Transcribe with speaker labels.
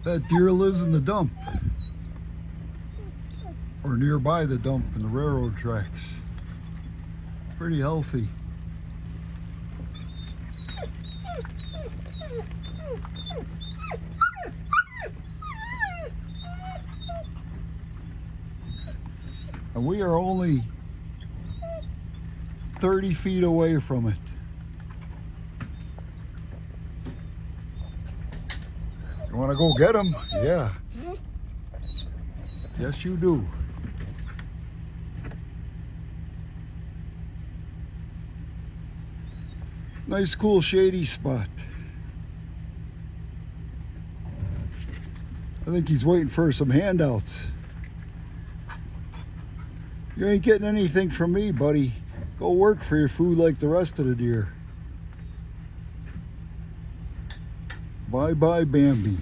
Speaker 1: That deer lives in the dump, or nearby the dump in the railroad tracks. Pretty healthy. And we are only 30 feet away from it. You want to go get him? Yeah. Yes, you do. Nice, cool, shady spot. I think he's waiting for some handouts. You ain't getting anything from me, buddy. Go work for your food like the rest of the deer. Bye-bye, Bambi.